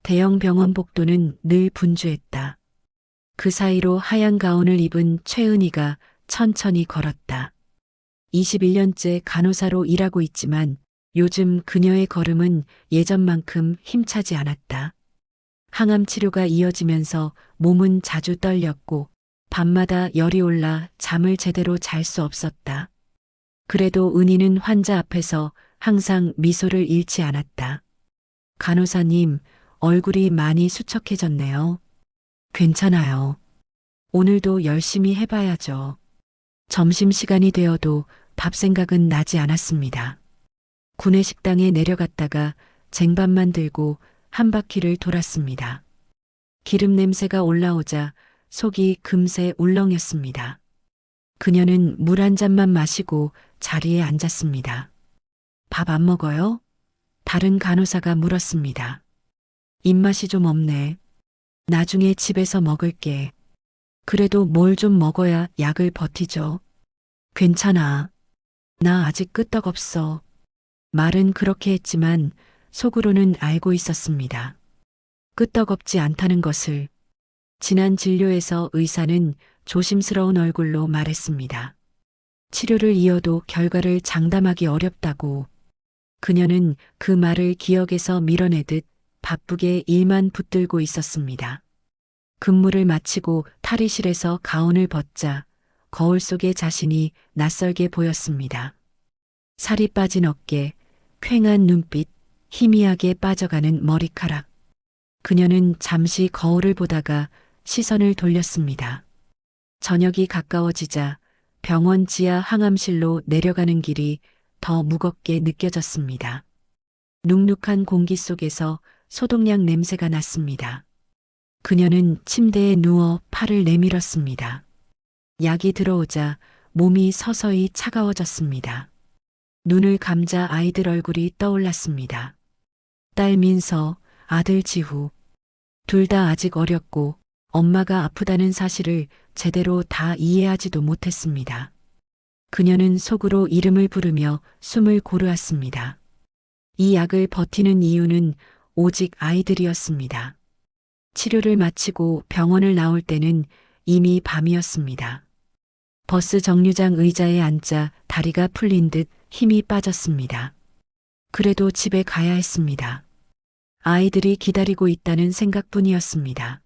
대형 병원 복도는 늘 분주했다. 그 사이로 하얀 가운을 입은 최은희가 천천히 걸었다. 21년째 간호사로 일하고 있지만 요즘 그녀의 걸음은 예전만큼 힘차지 않았다. 항암 치료가 이어지면서 몸은 자주 떨렸고 밤마다 열이 올라 잠을 제대로 잘 수 없었다. 그래도 은희는 환자 앞에서 항상 미소를 잃지 않았다. 간호사님, 얼굴이 많이 수척해졌네요. 괜찮아요. 오늘도 열심히 해봐야죠. 점심시간이 되어도 밥 생각은 나지 않았습니다. 구내식당에 내려갔다가 쟁반만 들고 한 바퀴를 돌았습니다. 기름 냄새가 올라오자 속이 금세 울렁였습니다. 그녀는 물 한 잔만 마시고 자리에 앉았습니다. 밥 안 먹어요? 다른 간호사가 물었습니다. 입맛이 좀 없네. 나중에 집에서 먹을게. 그래도 뭘 좀 먹어야 약을 버티죠. 괜찮아. 나 아직 끄떡없어. 말은 그렇게 했지만 속으로는 알고 있었습니다. 끄떡없지 않다는 것을. 지난 진료에서 의사는 조심스러운 얼굴로 말했습니다. 치료를 이어도 결과를 장담하기 어렵다고. 그녀는 그 말을 기억에서 밀어내듯 바쁘게 일만 붙들고 있었습니다. 근무를 마치고 탈의실에서 가운을 벗자 거울 속의 자신이 낯설게 보였습니다. 살이 빠진 어깨, 퀭한 눈빛, 희미하게 빠져가는 머리카락. 그녀는 잠시 거울을 보다가 시선을 돌렸습니다. 저녁이 가까워지자 병원 지하 항암실로 내려가는 길이 더 무겁게 느껴졌습니다. 눅눅한 공기 속에서 소독약 냄새가 났습니다. 그녀는 침대에 누워 팔을 내밀었습니다. 약이 들어오자 몸이 서서히 차가워졌습니다. 눈을 감자 아이들 얼굴이 떠올랐습니다. 딸 민서, 아들 지후. 둘 다 아직 어렸고 엄마가 아프다는 사실을 제대로 다 이해하지도 못했습니다. 그녀는 속으로 이름을 부르며 숨을 고르았습니다. 이 약을 버티는 이유는 오직 아이들이었습니다. 치료를 마치고 병원을 나올 때는 이미 밤이었습니다. 버스 정류장 의자에 앉자 다리가 풀린 듯 힘이 빠졌습니다. 그래도 집에 가야 했습니다. 아이들이 기다리고 있다는 생각뿐이었습니다.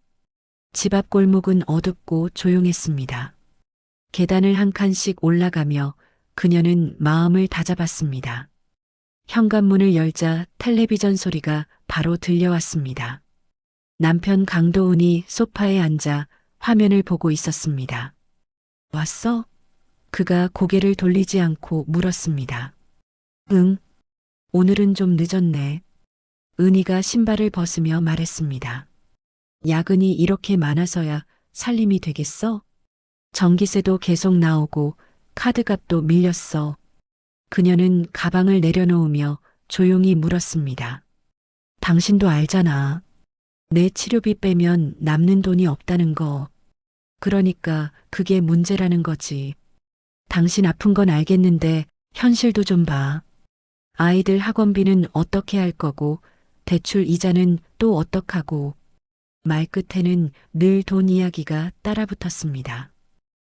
집 앞 골목은 어둡고 조용했습니다. 계단을 한 칸씩 올라가며 그녀는 마음을 다잡았습니다. 현관문을 열자 텔레비전 소리가 바로 들려왔습니다. 남편 강도훈이 소파에 앉아 화면을 보고 있었습니다. 왔어? 그가 고개를 돌리지 않고 물었습니다. 응, 오늘은 좀 늦었네. 은희가 신발을 벗으며 말했습니다. 야근이 이렇게 많아서야 살림이 되겠어? 전기세도 계속 나오고 카드값도 밀렸어. 그녀는 가방을 내려놓으며 조용히 물었습니다. 당신도 알잖아. 내 치료비 빼면 남는 돈이 없다는 거. 그러니까 그게 문제라는 거지. 당신 아픈 건 알겠는데 현실도 좀 봐. 아이들 학원비는 어떻게 할 거고 대출 이자는 또 어떡하고. 말끝에는 늘 돈 이야기가 따라붙었습니다.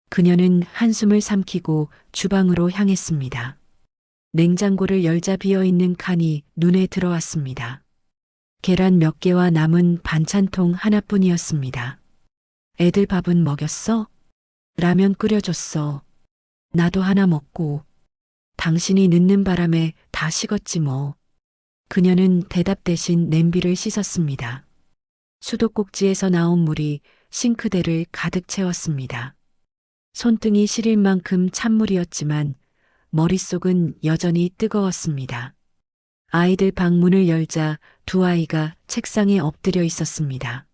그녀는 한숨을 삼키고 주방으로 향했습니다. 냉장고를 열자 비어있는 칸이 눈에 들어왔습니다. 계란 몇 개와 남은 반찬통 하나뿐이었습니다. 애들 밥은 먹였어? 라면 끓여줬어. 나도 하나 먹고. 당신이 늦는 바람에 다 식었지 뭐. 그녀는 대답 대신 냄비를 씻었습니다. 수도꼭지에서 나온 물이 싱크대를 가득 채웠습니다. 손등이 시릴 만큼 찬물이었지만 머릿속은 여전히 뜨거웠습니다. 아이들 방 문을 열자 두 아이가 책상에 엎드려 있었습니다.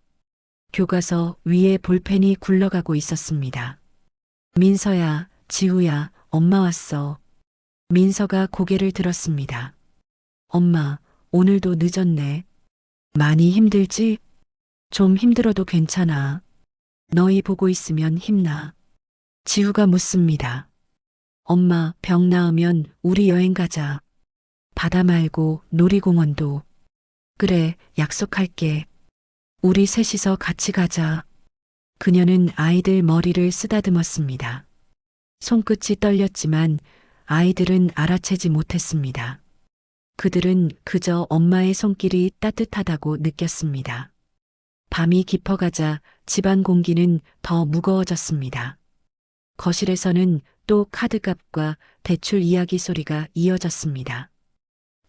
교과서 위에 볼펜이 굴러가고 있었습니다. 민서야, 지우야, 엄마 왔어. 민서가 고개를 들었습니다. 엄마, 오늘도 늦었네. 많이 힘들지? 좀 힘들어도 괜찮아. 너희 보고 있으면 힘나. 지우가 묻습니다. 엄마, 병 나으면 우리 여행 가자. 바다 말고 놀이공원도. 그래, 약속할게. 우리 셋이서 같이 가자. 그녀는 아이들 머리를 쓰다듬었습니다. 손끝이 떨렸지만 아이들은 알아채지 못했습니다. 그들은 그저 엄마의 손길이 따뜻하다고 느꼈습니다. 밤이 깊어가자 집안 공기는 더 무거워졌습니다. 거실에서는 또 카드값과 대출 이야기 소리가 이어졌습니다.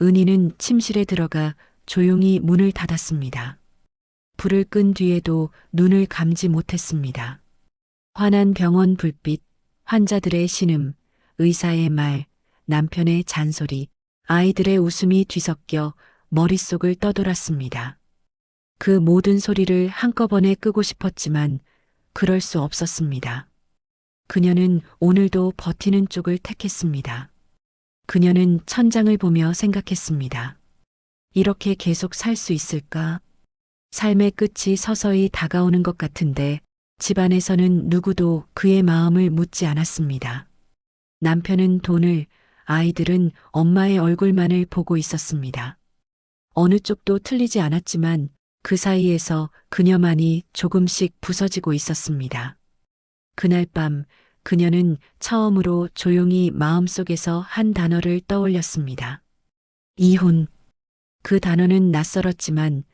은희는 침실에 들어가 조용히 문을 닫았습니다. 불을 끈 뒤에도 눈을 감지 못했습니다. 환한 병원 불빛, 환자들의 신음, 의사의 말, 남편의 잔소리, 아이들의 웃음이 뒤섞여 머릿속을 떠돌았습니다. 그 모든 소리를 한꺼번에 끄고 싶었지만 그럴 수 없었습니다. 그녀는 오늘도 버티는 쪽을 택했습니다. 그녀는 천장을 보며 생각했습니다. 이렇게 계속 살 수 있을까? 삶의 끝이 서서히 다가오는 것 같은데 집안에서는 누구도 그의 마음을 묻지 않았습니다. 남편은 돈을, 아이들은 엄마의 얼굴만을 보고 있었습니다. 어느 쪽도 틀리지 않았지만 그 사이에서 그녀만이 조금씩 부서지고 있었습니다. 그날 밤 그녀는 처음으로 조용히 마음속에서 한 단어를 떠올렸습니다. 이혼. 그 단어는 낯설었지만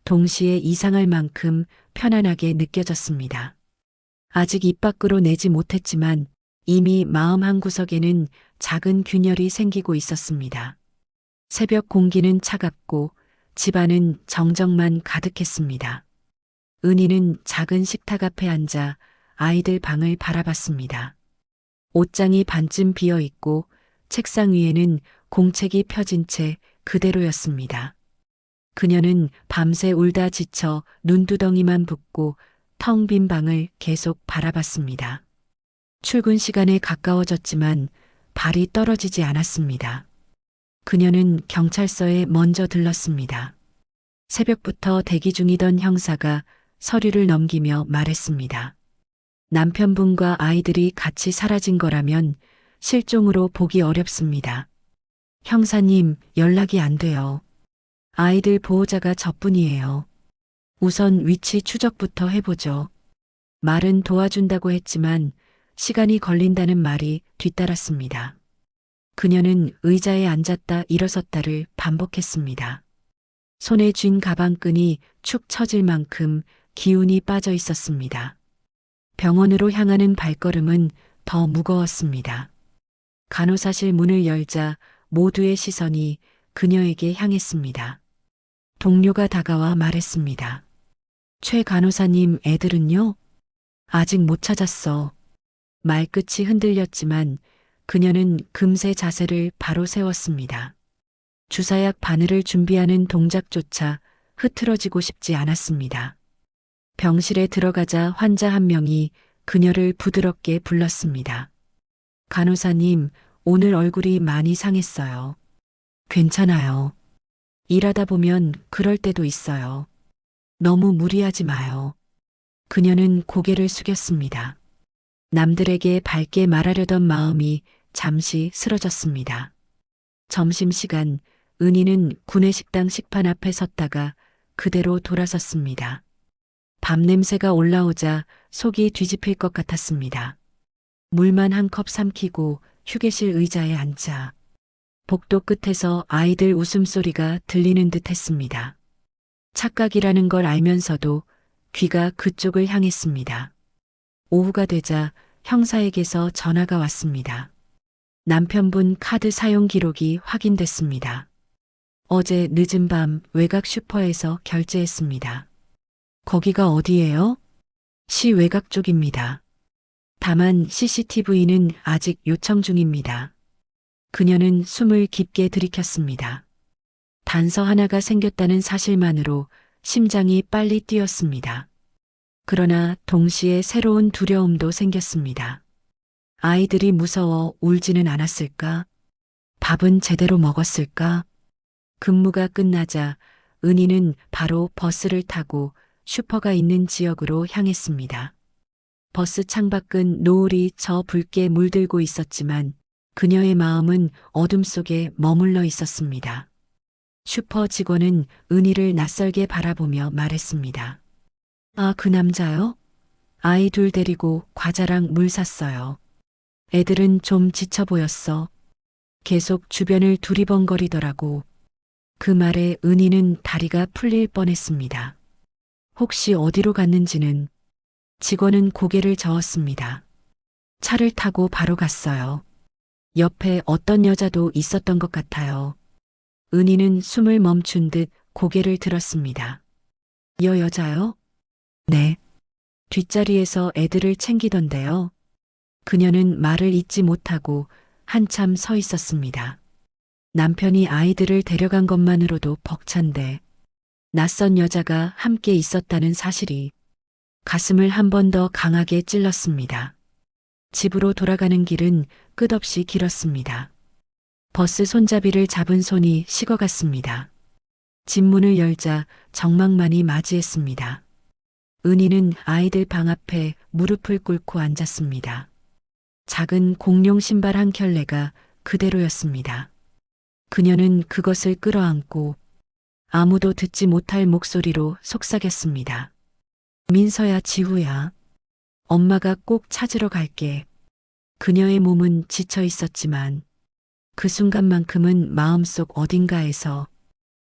동시에 이상할 만큼 편안하게 느껴졌습니다. 아직 입 밖으로 내지 못했지만 이미 마음 한구석에는 작은 균열이 생기고 있었습니다. 새벽 공기는 차갑고 집안은 정적만 가득했습니다. 은희는 작은 식탁 앞에 앉아 아이들 방을 바라봤습니다. 옷장이 반쯤 비어 있고 책상 위에는 공책이 펴진 채 그대로였습니다. 그녀는 밤새 울다 지쳐 눈두덩이만 붓고 텅 빈 방을 계속 바라봤습니다. 출근 시간에 가까워졌지만 발이 떨어지지 않았습니다. 그녀는 경찰서에 먼저 들렀습니다. 새벽부터 대기 중이던 형사가 서류를 넘기며 말했습니다. 남편분과 아이들이 같이 사라진 거라면 실종으로 보기 어렵습니다. 형사님, 연락이 안 돼요. 아이들 보호자가 저뿐이에요. 우선 위치 추적부터 해보죠. 말은 도와준다고 했지만 시간이 걸린다는 말이 뒤따랐습니다. 그녀는 의자에 앉았다 일어섰다를 반복했습니다. 손에 쥔 가방끈이 축 처질 만큼 기운이 빠져 있었습니다. 병원으로 향하는 발걸음은 더 무거웠습니다. 간호사실 문을 열자 모두의 시선이 그녀에게 향했습니다. 동료가 다가와 말했습니다. 최 간호사님 애들은요? 아직 못 찾았어. 말끝이 흔들렸지만 그녀는 금세 자세를 바로 세웠습니다. 주사약 바늘을 준비하는 동작조차 흐트러지고 싶지 않았습니다. 병실에 들어가자 환자 한 명이 그녀를 부드럽게 불렀습니다. 간호사님, 오늘 얼굴이 많이 상했어요. 괜찮아요. 일하다 보면 그럴 때도 있어요. 너무 무리하지 마요. 그녀는 고개를 숙였습니다. 남들에게 밝게 말하려던 마음이 잠시 쓰러졌습니다. 점심시간, 은희는 구내식당 식판 앞에 섰다가 그대로 돌아섰습니다. 밥 냄새가 올라오자 속이 뒤집힐 것 같았습니다. 물만 한 컵 삼키고 휴게실 의자에 앉아 복도 끝에서 아이들 웃음소리가 들리는 듯 했습니다. 착각이라는 걸 알면서도 귀가 그쪽을 향했습니다. 오후가 되자 형사에게서 전화가 왔습니다. 남편분 카드 사용 기록이 확인됐습니다. 어제 늦은 밤 외곽 슈퍼에서 결제했습니다. 거기가 어디예요? 시 외곽 쪽입니다. 다만 CCTV는 아직 요청 중입니다. 그녀는 숨을 깊게 들이켰습니다. 단서 하나가 생겼다는 사실만으로 심장이 빨리 뛰었습니다. 그러나 동시에 새로운 두려움도 생겼습니다. 아이들이 무서워 울지는 않았을까? 밥은 제대로 먹었을까? 근무가 끝나자 은희는 바로 버스를 타고 슈퍼가 있는 지역으로 향했습니다. 버스 창밖은 노을이 저 붉게 물들고 있었지만 그녀의 마음은 어둠 속에 머물러 있었습니다. 슈퍼 직원은 은희를 낯설게 바라보며 말했습니다. 아, 그 남자요? 아이 둘 데리고 과자랑 물 샀어요. 애들은 좀 지쳐 보였어. 계속 주변을 두리번거리더라고. 그 말에 은희는 다리가 풀릴 뻔했습니다. 혹시 어디로 갔는지는 직원은 고개를 저었습니다. 차를 타고 바로 갔어요. 옆에 어떤 여자도 있었던 것 같아요. 은희는 숨을 멈춘 듯 고개를 들었습니다. 여자요? 네. 뒷자리에서 애들을 챙기던데요. 그녀는 말을 잇지 못하고 한참 서 있었습니다. 남편이 아이들을 데려간 것만으로도 벅찬데 낯선 여자가 함께 있었다는 사실이 가슴을 한 번 더 강하게 찔렀습니다. 집으로 돌아가는 길은 끝없이 길었습니다. 버스 손잡이를 잡은 손이 식어갔습니다. 집 문을 열자 정막만이 맞이했습니다. 은희는 아이들 방 앞에 무릎을 꿇고 앉았습니다. 작은 공룡 신발 한 켤레가 그대로였습니다. 그녀는 그것을 끌어안고 아무도 듣지 못할 목소리로 속삭였습니다. 민서야, 지우야. 엄마가 꼭 찾으러 갈게. 그녀의 몸은 지쳐 있었지만 그 순간만큼은 마음속 어딘가에서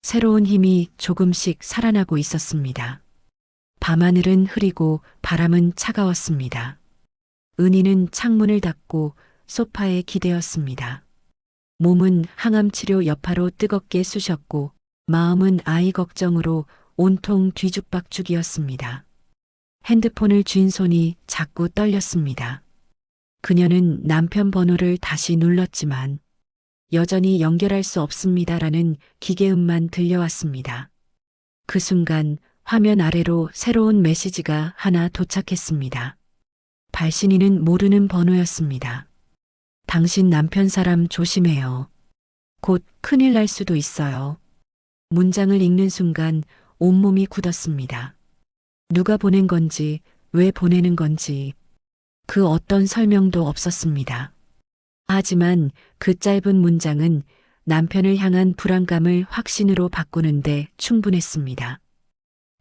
새로운 힘이 조금씩 살아나고 있었습니다. 밤하늘은 흐리고 바람은 차가웠습니다. 은희는 창문을 닫고 소파에 기대었습니다. 몸은 항암 치료 여파로 뜨겁게 쑤셨고 마음은 아이 걱정으로 온통 뒤죽박죽이었습니다. 핸드폰을 쥔 손이 자꾸 떨렸습니다. 그녀는 남편 번호를 다시 눌렀지만 여전히 연결할 수 없습니다라는 기계음만 들려왔습니다. 그 순간 화면 아래로 새로운 메시지가 하나 도착했습니다. 발신인은 모르는 번호였습니다. 당신 남편 사람 조심해요. 곧 큰일 날 수도 있어요. 문장을 읽는 순간 온몸이 굳었습니다. 누가 보낸 건지, 왜 보내는 건지, 그 어떤 설명도 없었습니다. 하지만 그 짧은 문장은 남편을 향한 불안감을 확신으로 바꾸는데 충분했습니다.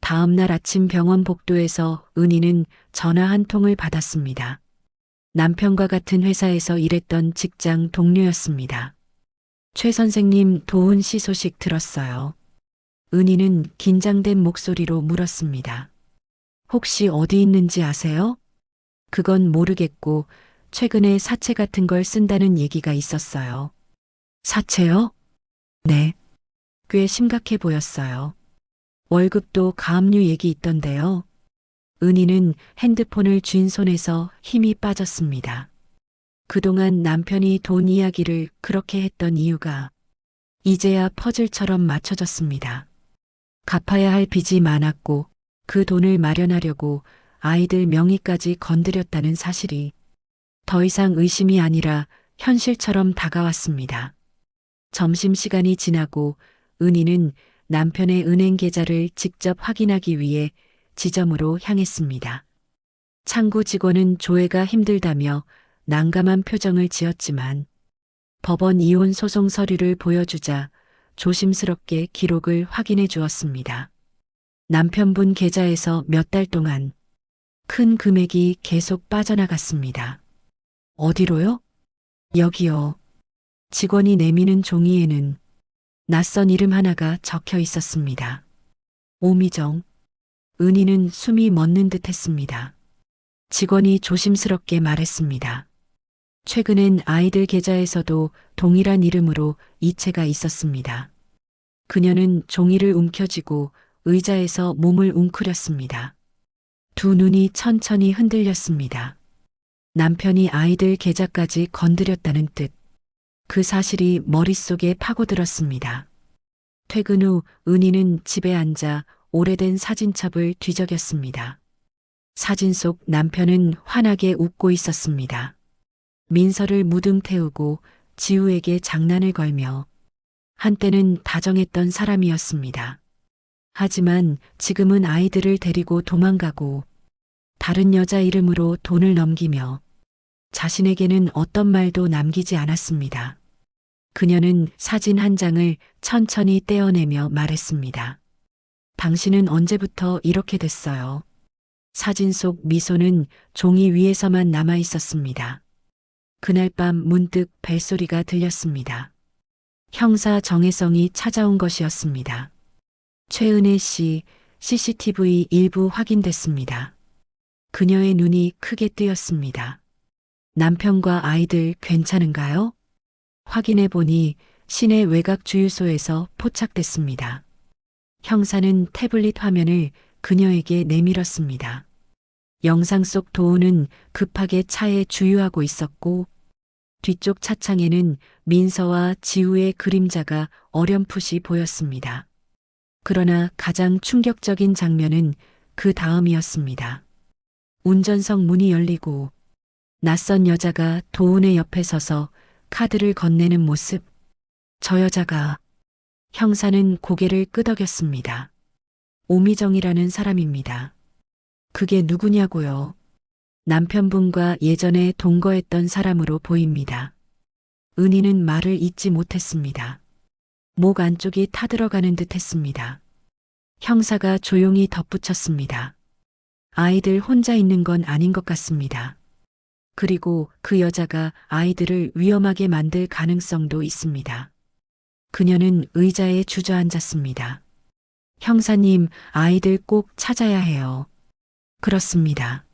다음 날 아침 병원 복도에서 은희는 전화 한 통을 받았습니다. 남편과 같은 회사에서 일했던 직장 동료였습니다. 최 선생님, 도훈 씨 소식 들었어요. 은희는 긴장된 목소리로 물었습니다. 혹시 어디 있는지 아세요? 그건 모르겠고 최근에 사채 같은 걸 쓴다는 얘기가 있었어요. 사채요? 네. 꽤 심각해 보였어요. 월급도 가압류 얘기 있던데요. 은희는 핸드폰을 쥔 손에서 힘이 빠졌습니다. 그동안 남편이 돈 이야기를 그렇게 했던 이유가 이제야 퍼즐처럼 맞춰졌습니다. 갚아야 할 빚이 많았고 그 돈을 마련하려고 아이들 명의까지 건드렸다는 사실이 더 이상 의심이 아니라 현실처럼 다가왔습니다. 점심시간이 지나고 은희는 남편의 은행 계좌를 직접 확인하기 위해 지점으로 향했습니다. 창구 직원은 조회가 힘들다며 난감한 표정을 지었지만 법원 이혼 소송 서류를 보여주자 조심스럽게 기록을 확인해 주었습니다. 남편분 계좌에서 몇 달 동안 큰 금액이 계속 빠져나갔습니다. 어디로요? 여기요. 직원이 내미는 종이에는 낯선 이름 하나가 적혀 있었습니다. 오미정. 은희는 숨이 멎는 듯 했습니다. 직원이 조심스럽게 말했습니다. 최근엔 아이들 계좌에서도 동일한 이름으로 이체가 있었습니다. 그녀는 종이를 움켜쥐고 의자에서 몸을 웅크렸습니다. 두 눈이 천천히 흔들렸습니다. 남편이 아이들 계좌까지 건드렸다는 뜻. 그 사실이 머릿속에 파고들었습니다. 퇴근 후 은희는 집에 앉아 오래된 사진첩을 뒤적였습니다. 사진 속 남편은 환하게 웃고 있었습니다. 민서를 무등 태우고 지우에게 장난을 걸며 한때는 다정했던 사람이었습니다. 하지만 지금은 아이들을 데리고 도망가고 다른 여자 이름으로 돈을 넘기며 자신에게는 어떤 말도 남기지 않았습니다. 그녀는 사진 한 장을 천천히 떼어내며 말했습니다. 당신은 언제부터 이렇게 됐어요? 사진 속 미소는 종이 위에서만 남아 있었습니다. 그날 밤 문득 벨소리가 들렸습니다. 형사 정혜성이 찾아온 것이었습니다. 최은혜 씨, CCTV 일부 확인됐습니다. 그녀의 눈이 크게 뜨였습니다. 남편과 아이들 괜찮은가요? 확인해 보니 시내 외곽 주유소에서 포착됐습니다. 형사는 태블릿 화면을 그녀에게 내밀었습니다. 영상 속 도우는 급하게 차에 주유하고 있었고 뒤쪽 차창에는 민서와 지우의 그림자가 어렴풋이 보였습니다. 그러나 가장 충격적인 장면은 그 다음이었습니다. 운전석 문이 열리고 낯선 여자가 도운의 옆에 서서 카드를 건네는 모습. 저 여자가 형사는 고개를 끄덕였습니다. 오미정이라는 사람입니다. 그게 누구냐고요? 남편분과 예전에 동거했던 사람으로 보입니다. 은희는 말을 잇지 못했습니다. 목 안쪽이 타들어가는 듯 했습니다. 형사가 조용히 덧붙였습니다. 아이들 혼자 있는 건 아닌 것 같습니다. 그리고 그 여자가 아이들을 위험하게 만들 가능성도 있습니다. 그녀는 의자에 주저앉았습니다. 형사님, 아이들 꼭 찾아야 해요. 그렇습니다.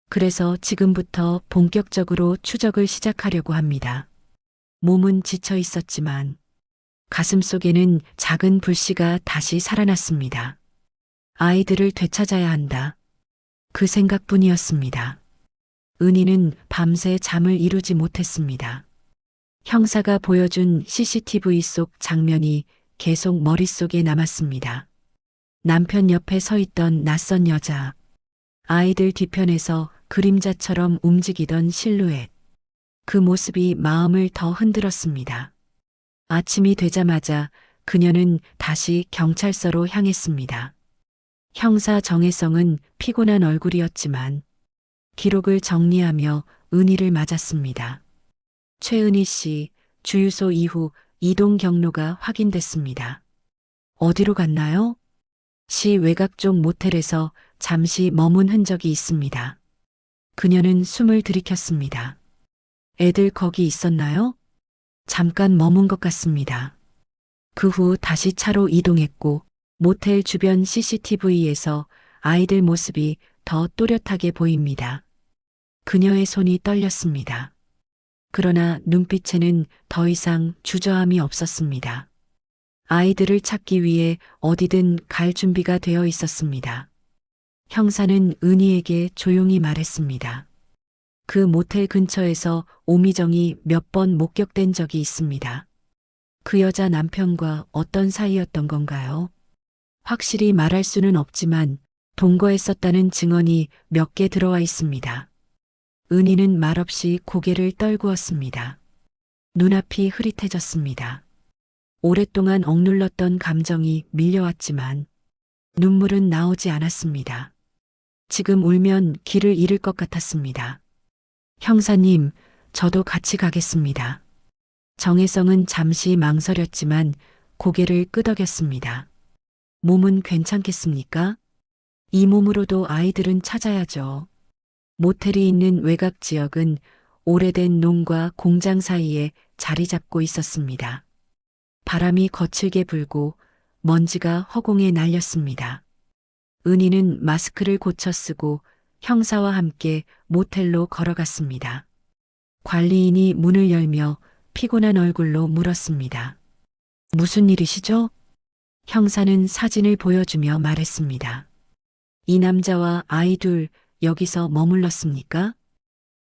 그래서 지금부터 본격적으로 추적을 시작하려고 합니다. 몸은 지쳐 있었지만 가슴 속에는 작은 불씨가 다시 살아났습니다. 아이들을 되찾아야 한다. 그 생각뿐이었습니다. 은희는 밤새 잠을 이루지 못했습니다. 형사가 보여준 CCTV 속 장면이 계속 머릿속에 남았습니다. 남편 옆에 서 있던 낯선 여자, 아이들 뒤편에서 그림자처럼 움직이던 실루엣. 그 모습이 마음을 더 흔들었습니다. 아침이 되자마자 그녀는 다시 경찰서로 향했습니다. 형사 정혜성은 피곤한 얼굴이었지만 기록을 정리하며 은희를 맞았습니다. 최은희 씨, 주유소 이후 이동 경로가 확인됐습니다. 어디로 갔나요? 시 외곽 쪽 모텔에서 잠시 머문 흔적이 있습니다. 그녀는 숨을 들이켰습니다. 애들 거기 있었나요? 잠깐 머문 것 같습니다. 그 후 다시 차로 이동했고 모텔 주변 CCTV에서 아이들 모습이 더 또렷하게 보입니다. 그녀의 손이 떨렸습니다. 그러나 눈빛에는 더 이상 주저함이 없었습니다. 아이들을 찾기 위해 어디든 갈 준비가 되어 있었습니다. 형사는 은희에게 조용히 말했습니다. 그 모텔 근처에서 오미정이 몇 번 목격된 적이 있습니다. 그 여자 남편과 어떤 사이였던 건가요? 확실히 말할 수는 없지만 동거했었다는 증언이 몇 개 들어와 있습니다. 은희는 말없이 고개를 떨구었습니다. 눈앞이 흐릿해졌습니다. 오랫동안 억눌렀던 감정이 밀려왔지만 눈물은 나오지 않았습니다. 지금 울면 길을 잃을 것 같았습니다. 형사님, 저도 같이 가겠습니다. 정혜성은 잠시 망설였지만 고개를 끄덕였습니다. 몸은 괜찮겠습니까? 이 몸으로도 아이들은 찾아야죠. 모텔이 있는 외곽 지역은 오래된 농과 공장 사이에 자리 잡고 있었습니다. 바람이 거칠게 불고 먼지가 허공에 날렸습니다. 은희는 마스크를 고쳐 쓰고 형사와 함께 모텔로 걸어갔습니다. 관리인이 문을 열며 피곤한 얼굴로 물었습니다. 무슨 일이시죠? 형사는 사진을 보여주며 말했습니다. 이 남자와 아이 둘 여기서 머물렀습니까?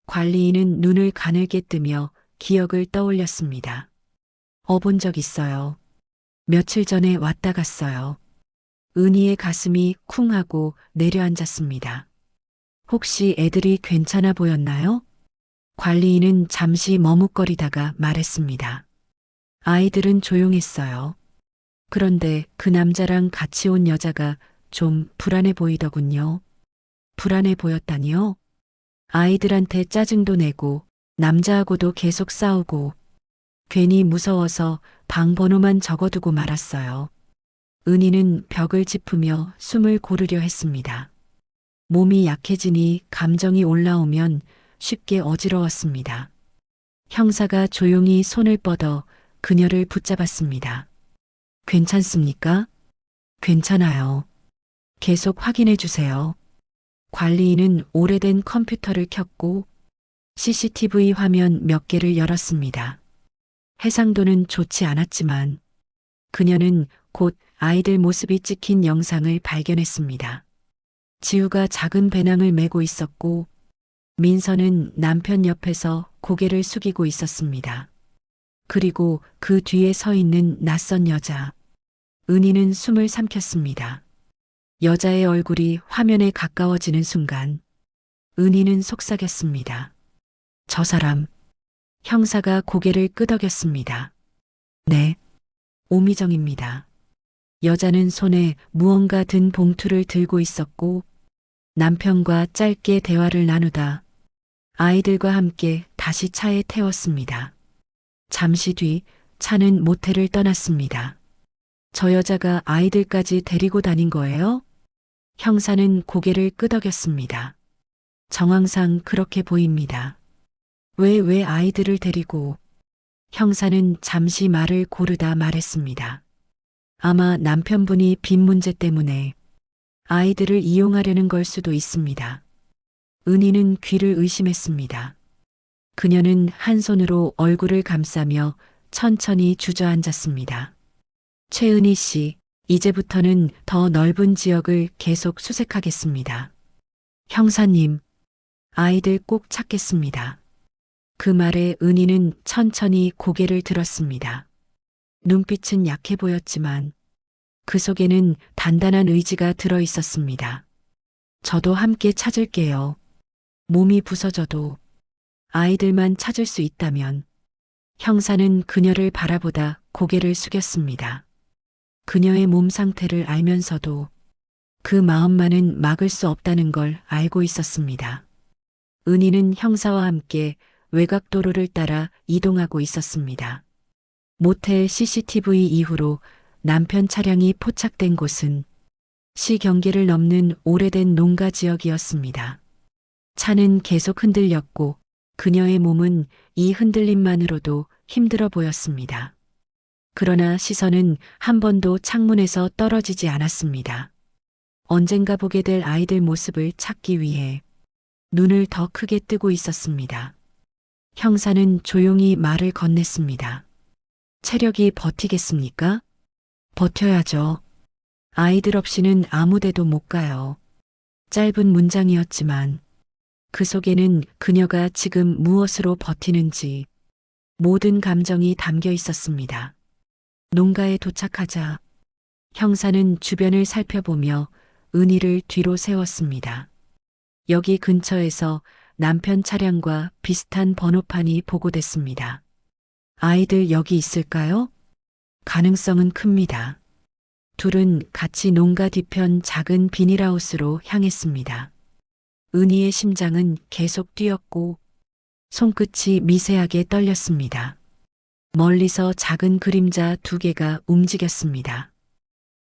관리인은 눈을 가늘게 뜨며 기억을 떠올렸습니다. 본 적 있어요. 며칠 전에 왔다 갔어요. 은희의 가슴이 쿵 하고 내려앉았습니다. 혹시 애들이 괜찮아 보였나요? 관리인은 잠시 머뭇거리다가 말했습니다. 아이들은 조용했어요. 그런데 그 남자랑 같이 온 여자가 좀 불안해 보이더군요. 불안해 보였다니요? 아이들한테 짜증도 내고 남자하고도 계속 싸우고 괜히 무서워서 방 번호만 적어두고 말았어요. 은희는 벽을 짚으며 숨을 고르려 했습니다. 몸이 약해지니 감정이 올라오면 쉽게 어지러웠습니다. 형사가 조용히 손을 뻗어 그녀를 붙잡았습니다. 괜찮습니까? 괜찮아요. 계속 확인해 주세요. 관리인은 오래된 컴퓨터를 켰고 CCTV 화면 몇 개를 열었습니다. 해상도는 좋지 않았지만 그녀는 곧 아이들 모습이 찍힌 영상을 발견했습니다. 지우가 작은 배낭을 메고 있었고 민서는 남편 옆에서 고개를 숙이고 있었습니다. 그리고 그 뒤에 서 있는 낯선 여자. 은희는 숨을 삼켰습니다. 여자의 얼굴이 화면에 가까워지는 순간 은희는 속삭였습니다. 저 사람. 형사가 고개를 끄덕였습니다. 네. 오미정입니다. 여자는 손에 무언가 든 봉투를 들고 있었고 남편과 짧게 대화를 나누다 아이들과 함께 다시 차에 태웠습니다. 잠시 뒤 차는 모텔을 떠났습니다. 저 여자가 아이들까지 데리고 다닌 거예요? 형사는 고개를 끄덕였습니다. 정황상 그렇게 보입니다. 왜 아이들을 데리고? 형사는 잠시 말을 고르다 말했습니다. 아마 남편분이 빚 문제 때문에 아이들을 이용하려는 걸 수도 있습니다. 은희는 귀를 의심했습니다. 그녀는 한 손으로 얼굴을 감싸며 천천히 주저앉았습니다. 최은희 씨, 이제부터는 더 넓은 지역을 계속 수색하겠습니다. 형사님, 아이들 꼭 찾겠습니다. 그 말에 은희는 천천히 고개를 들었습니다. 눈빛은 약해 보였지만 그 속에는 단단한 의지가 들어 있었습니다. 저도 함께 찾을게요. 몸이 부서져도 아이들만 찾을 수 있다면. 형사는 그녀를 바라보다 고개를 숙였습니다. 그녀의 몸 상태를 알면서도 그 마음만은 막을 수 없다는 걸 알고 있었습니다. 은희는 형사와 함께 외곽도로를 따라 이동하고 있었습니다. 모텔 CCTV 이후로 남편 차량이 포착된 곳은 시 경계를 넘는 오래된 농가 지역이었습니다. 차는 계속 흔들렸고 그녀의 몸은 이 흔들림만으로도 힘들어 보였습니다. 그러나 시선은 한 번도 창문에서 떨어지지 않았습니다. 언젠가 보게 될 아이들 모습을 찾기 위해 눈을 더 크게 뜨고 있었습니다. 형사는 조용히 말을 건넸습니다. 체력이 버티겠습니까? 버텨야죠. 아이들 없이는 아무 데도 못 가요. 짧은 문장이었지만 그 속에는 그녀가 지금 무엇으로 버티는지 모든 감정이 담겨 있었습니다. 농가에 도착하자 형사는 주변을 살펴보며 은희를 뒤로 세웠습니다. 여기 근처에서 남편 차량과 비슷한 번호판이 보고됐습니다. 아이들 여기 있을까요? 가능성은 큽니다. 둘은 같이 농가 뒤편 작은 비닐하우스로 향했습니다. 은희의 심장은 계속 뛰었고 손끝이 미세하게 떨렸습니다. 멀리서 작은 그림자 두 개가 움직였습니다.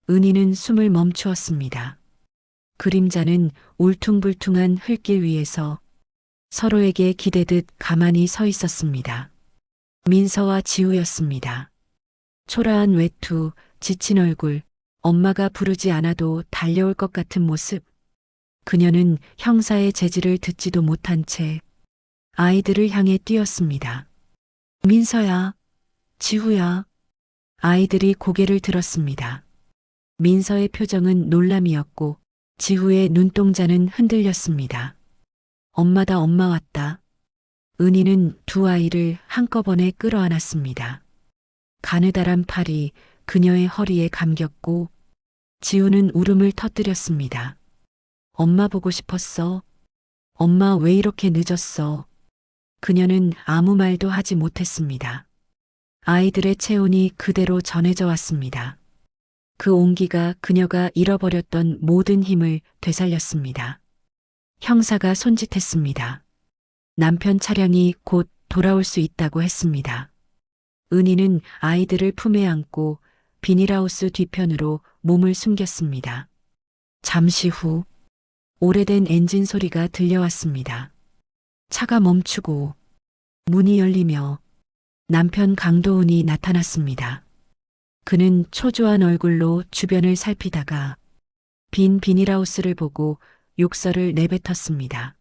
은희는 숨을 멈추었습니다. 그림자는 울퉁불퉁한 흙길 위에서 서로에게 기대듯 가만히 서 있었습니다. 민서와 지우였습니다. 초라한 외투, 지친 얼굴, 엄마가 부르지 않아도 달려올 것 같은 모습. 그녀는 형사의 제지를 듣지도 못한 채 아이들을 향해 뛰었습니다. 민서야, 지우야. 아이들이 고개를 들었습니다. 민서의 표정은 놀람이었고 지우의 눈동자는 흔들렸습니다. 엄마다, 엄마 왔다. 은희는 두 아이를 한꺼번에 끌어안았습니다. 가느다란 팔이 그녀의 허리에 감겼고 지우는 울음을 터뜨렸습니다. 엄마 보고 싶었어. 엄마 왜 이렇게 늦었어. 그녀는 아무 말도 하지 못했습니다. 아이들의 체온이 그대로 전해져 왔습니다. 그 온기가 그녀가 잃어버렸던 모든 힘을 되살렸습니다. 형사가 손짓했습니다. 남편 차량이 곧 돌아올 수 있다고 했습니다. 은희는 아이들을 품에 안고 비닐하우스 뒤편으로 몸을 숨겼습니다. 잠시 후 오래된 엔진 소리가 들려왔습니다. 차가 멈추고 문이 열리며 남편 강도훈이 나타났습니다. 그는 초조한 얼굴로 주변을 살피다가 빈 비닐하우스를 보고 욕설을 내뱉었습니다.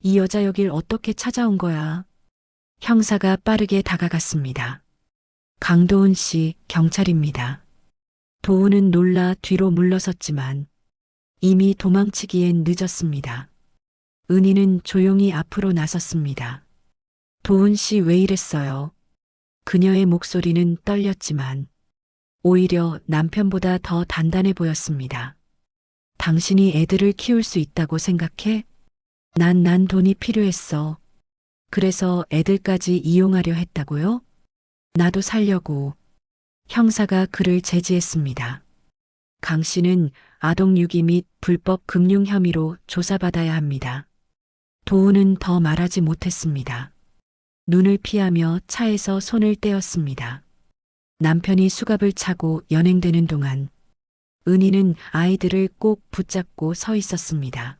이 여자 여길 어떻게 찾아온 거야? 형사가 빠르게 다가갔습니다. 강도훈 씨, 경찰입니다. 도훈은 놀라 뒤로 물러섰지만 이미 도망치기엔 늦었습니다. 은희는 조용히 앞으로 나섰습니다. 도훈 씨 왜 이랬어요? 그녀의 목소리는 떨렸지만 오히려 남편보다 더 단단해 보였습니다. 당신이 애들을 키울 수 있다고 생각해? 난 돈이 필요했어. 그래서 애들까지 이용하려 했다고요? 나도 살려고. 형사가 그를 제지했습니다. 강 씨는 아동 유기 및 불법 금융 혐의로 조사받아야 합니다. 도훈은 더 말하지 못했습니다. 눈을 피하며 차에서 손을 떼었습니다. 남편이 수갑을 차고 연행되는 동안 은희는 아이들을 꼭 붙잡고 서 있었습니다.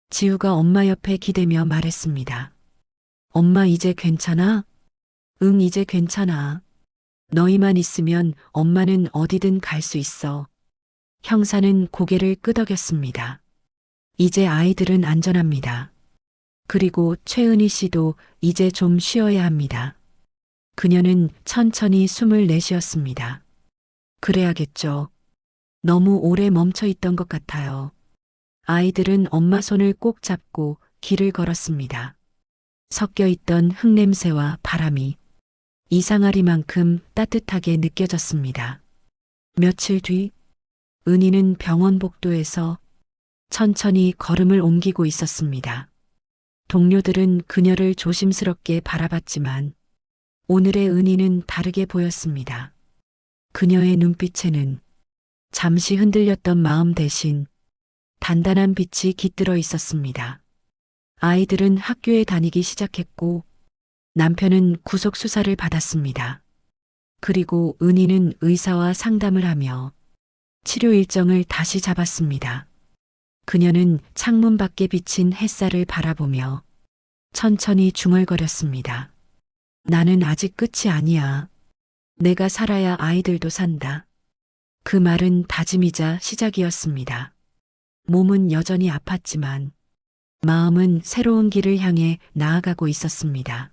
지우가 엄마 옆에 기대며 말했습니다. 엄마 이제 괜찮아? 응, 이제 괜찮아. 너희만 있으면 엄마는 어디든 갈 수 있어. 형사는 고개를 끄덕였습니다. 이제 아이들은 안전합니다. 그리고 최은희 씨도 이제 좀 쉬어야 합니다. 그녀는 천천히 숨을 내쉬었습니다. 그래야겠죠. 너무 오래 멈춰 있던 것 같아요. 아이들은 엄마 손을 꼭 잡고 길을 걸었습니다. 섞여 있던 흙냄새와 바람이 이상하리만큼 따뜻하게 느껴졌습니다. 며칠 뒤 은희는 병원 복도에서 천천히 걸음을 옮기고 있었습니다. 동료들은 그녀를 조심스럽게 바라봤지만 오늘의 은희는 다르게 보였습니다. 그녀의 눈빛에는 잠시 흔들렸던 마음 대신 단단한 빛이 깃들어 있었습니다. 아이들은 학교에 다니기 시작했고 남편은 구속 수사를 받았습니다. 그리고 은희는 의사와 상담을 하며 치료 일정을 다시 잡았습니다. 그녀는 창문 밖에 비친 햇살을 바라보며 천천히 중얼거렸습니다. 나는 아직 끝이 아니야. 내가 살아야 아이들도 산다. 그 말은 다짐이자 시작이었습니다. 몸은 여전히 아팠지만 마음은 새로운 길을 향해 나아가고 있었습니다.